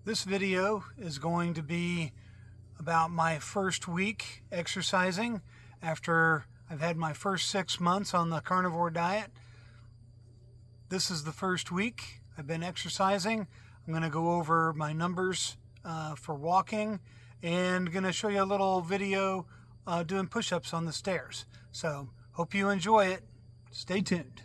This video is going to be about my first week exercising after I've had my first 6 months on the carnivore diet. This is the first week I've been exercising. I'm going to go over my numbers for walking and going to show you a little video doing push-ups on the stairs. So hope you enjoy it. Stay tuned.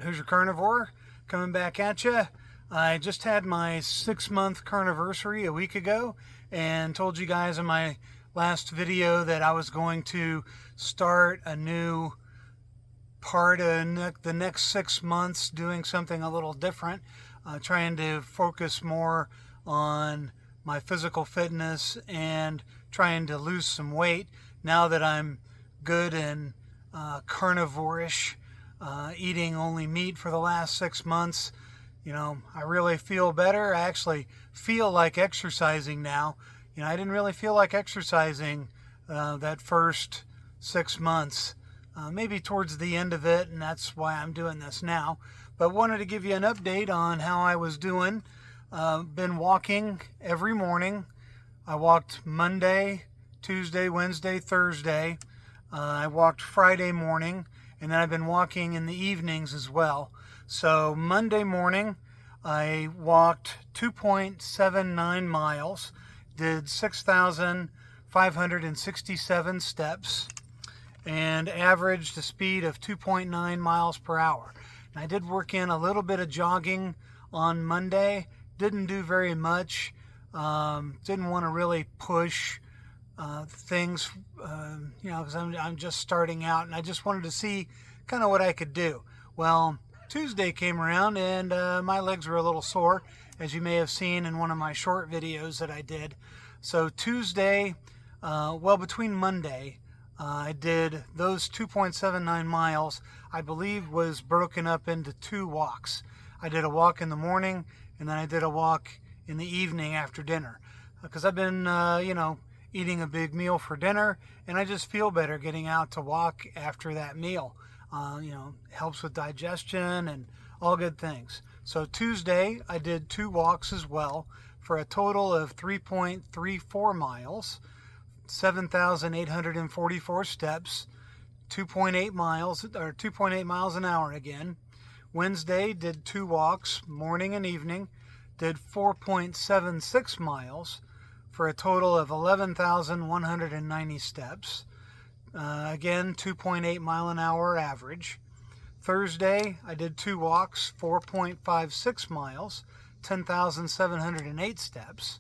Hoosier Carnivore coming back at you. I just had my 6-month carniversary a week ago and told you guys in my last video that I was going to start a new part of the next 6 months doing something a little different, trying to focus more on my physical fitness and trying to lose some weight now that I'm good and carnivore-ish. Eating only meat for the last 6 months. You know, I really feel better. I actually feel like exercising now. You know, I didn't really feel like exercising that first 6 months. Maybe towards the end of it, and that's why I'm doing this now. But wanted to give you an update on how I was doing. Been walking every morning. I walked Monday, Tuesday, Wednesday, Thursday. I walked Friday morning. And then I've been walking in the evenings as well. So Monday morning, I walked 2.79 miles, did 6,567 steps, and averaged a speed of 2.9 miles per hour. And I did work in a little bit of jogging on Monday. Didn't do very much. Didn't want to really push things, you know, because I'm just starting out and I just wanted to see kind of what I could do. Well, Tuesday came around and my legs were a little sore, as you may have seen in one of my short videos that I did. So Tuesday, well, between Monday, I did those 2.79 miles, I believe was broken up into 2 walks. I did a walk in the morning and then I did a walk in the evening after dinner, because I've been, you know, eating a big meal for dinner, and I just feel better getting out to walk after that meal. You know, helps with digestion and all good things. So Tuesday I did 2 walks as well for a total of 3.34 miles, 7,844 steps, 2.8 miles or 2.8 miles an hour again. Wednesday did 2 walks, morning and evening, did 4.76 miles for a total of 11,190 steps. Again, 2.8 mile an hour average. Thursday, I did 2 walks, 4.56 miles, 10,708 steps.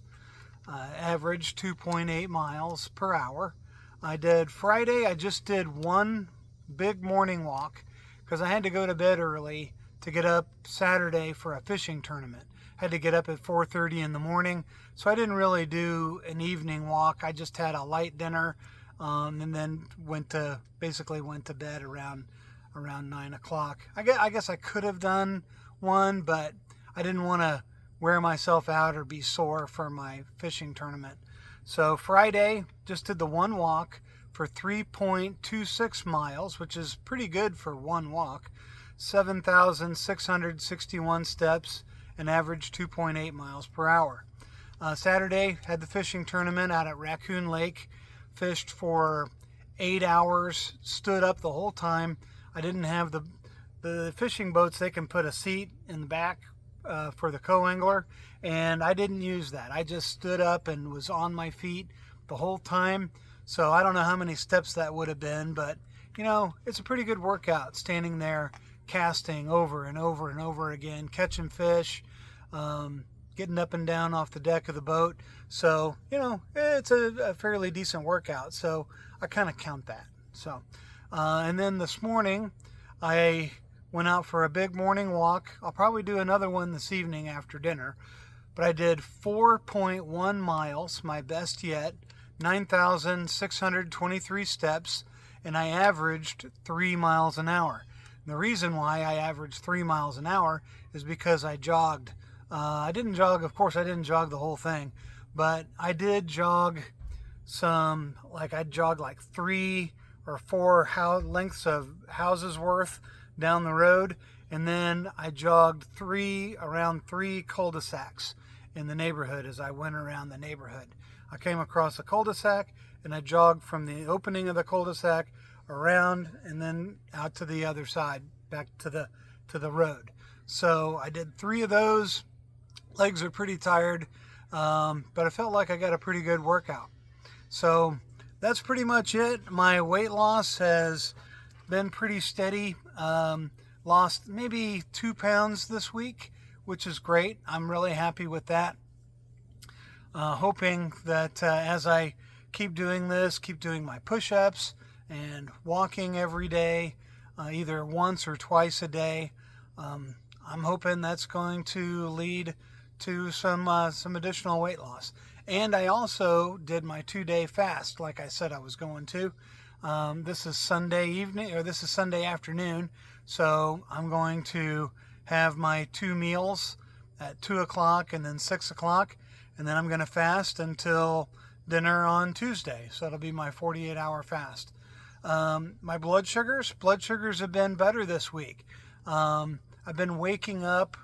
Average 2.8 miles per hour. I did Friday, I just did 1 big morning walk because I had to go to bed early to get up Saturday for a fishing tournament. Had to get up at 4:30 in the morning, so I didn't really do an evening walk. I just had a light dinner, and then basically went to bed around 9 o'clock. I guess I could have done one, but I didn't want to wear myself out or be sore for my fishing tournament. So Friday, just did the 1 walk for 3.26 miles, which is pretty good for 1 walk, 7,661 steps, and average 2.8 miles per hour. Saturday, had the fishing tournament out at Raccoon Lake. Fished for 8 hours, stood up the whole time. I didn't have the fishing boats, they can put a seat in the back for the co-angler, and I didn't use that. I just stood up and was on my feet the whole time. So I don't know how many steps that would have been, but you know, it's a pretty good workout, standing there casting over and over and over again, catching fish, getting up and down off the deck of the boat. So, you know, it's a fairly decent workout. So I kind of count that. So, and then this morning I went out for a big morning walk. I'll probably do another one this evening after dinner. But I did 4.1 miles, my best yet, 9,623 steps, and I averaged 3 miles an hour. The reason why I averaged 3 miles an hour is because I jogged. I didn't jog, of course I didn't jog the whole thing, but I did jog some, like I jogged like 3 four lengths of houses worth down the road, and then I jogged around three cul-de-sacs in the neighborhood. As I went around the neighborhood, I came across a cul-de-sac, and I jogged from the opening of the cul-de-sac around and then out to the other side, back to the road. So I did 3 of those. Legs are pretty tired, but I felt like I got a pretty good workout. So that's pretty much it. My weight loss has been pretty steady. Lost maybe 2 pounds this week, which is great. I'm really happy with that. Hoping that as I keep doing this, keep doing my push-ups and walking every day, either once or twice a day, I'm hoping that's going to lead to some additional weight loss. And I also did my 2-day fast, like I said I was going to. This is Sunday evening, or this is Sunday afternoon, so I'm going to have my 2 meals at 2 o'clock and then 6 o'clock, and then I'm going to fast until dinner on Tuesday. So it'll be my 48-hour fast. My blood sugars have been better this week. I've been waking up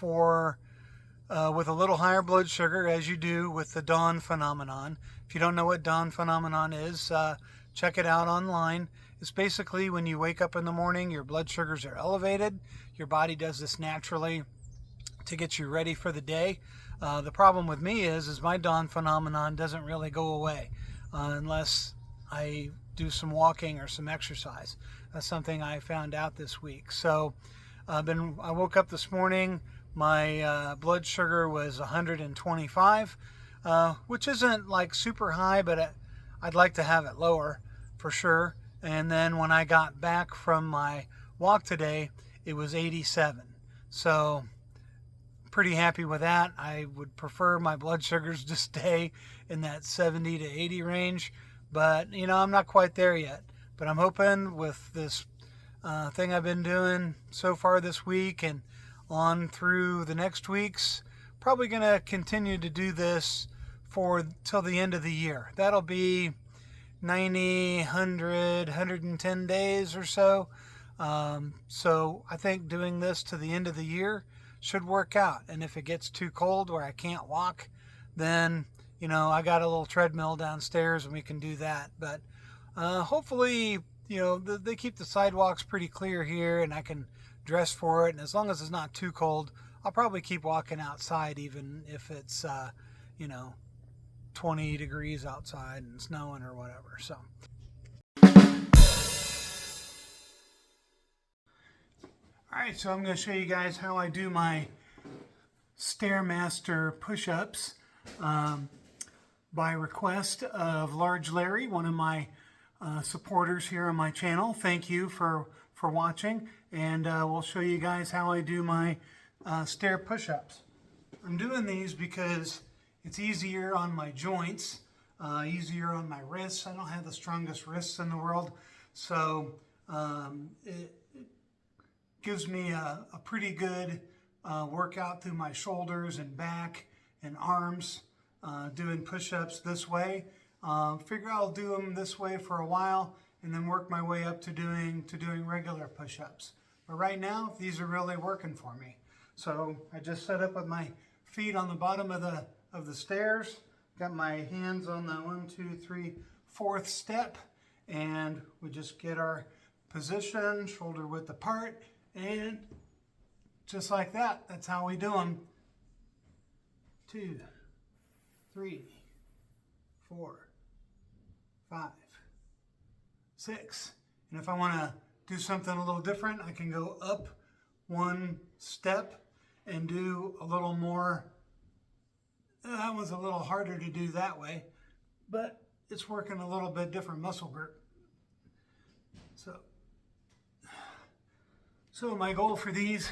with a little higher blood sugar, as you do with the dawn phenomenon. If you don't know what dawn phenomenon is, check it out online. It's basically when you wake up in the morning, your blood sugars are elevated. Your body does this naturally to get you ready for the day. The problem with me is my dawn phenomenon doesn't really go away unless I do some walking or some exercise. That's something I found out this week. So I woke up this morning, my blood sugar was 125, which isn't like super high, but I'd like to have it lower for sure. And then when I got back from my walk today, it was 87. So pretty happy with that. I would prefer my blood sugars to stay in that 70 to 80 range, but I'm not quite there yet. But I'm hoping with this thing I've been doing so far this week and on through the next weeks, probably going to continue to do this till the end of the year. That'll be 90, 100, 110 days or so. So I think doing this to the end of the year should work out. And if it gets too cold where I can't walk, then I got a little treadmill downstairs and we can do that. But hopefully they keep the sidewalks pretty clear here and I can dress for it. And as long as it's not too cold, I'll probably keep walking outside even if it's 20 degrees outside and snowing or whatever. So alright, so I'm going to show you guys how I do my Stairmaster push-ups by request of Large Larry, one of my supporters here on my channel. Thank you for watching, and we'll show you guys how I do my stair push-ups. I'm doing these because it's easier on my joints, easier on my wrists. I don't have the strongest wrists in the world, so it gives me a pretty good workout through my shoulders and back and arms doing push-ups this way. Figure I'll do them this way for a while and then work my way up to doing regular push-ups. But right now, these are really working for me. So I just set up with my feet on the bottom of the stairs, got my hands on the 1, 2, 3, 4th step, and we just get our position, shoulder width apart, and just like that, that's how we do them. 2, 3, 4, 5, 6. And if I want to do something a little different, I can go up 1 step and do a little more. That was a little harder to do that way, but it's working a little bit different muscle group. So my goal for these,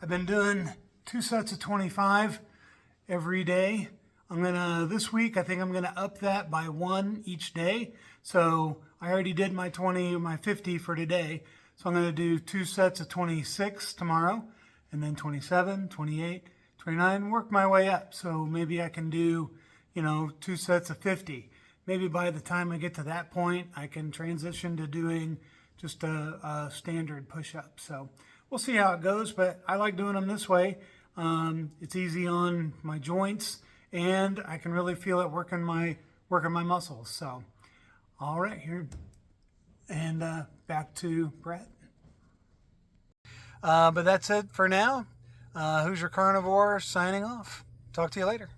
I've been doing 2 sets of 25 every day. This week, I think I'm gonna up that by 1 each day. So I already did my 20, my 50 for today. So I'm gonna do 2 sets of 26 tomorrow, and then 27, 28, 29, work my way up. So maybe I can do, 2 sets of 50. maybe by the time I get to that point, I can transition to doing just a standard push-up. So we'll see how it goes, but I like doing them this way. It's easy on my joints, and I can really feel it working my muscles. So, all right, here, and back to Brett. But that's it for now. Hoosier Carnivore signing off. Talk to you later.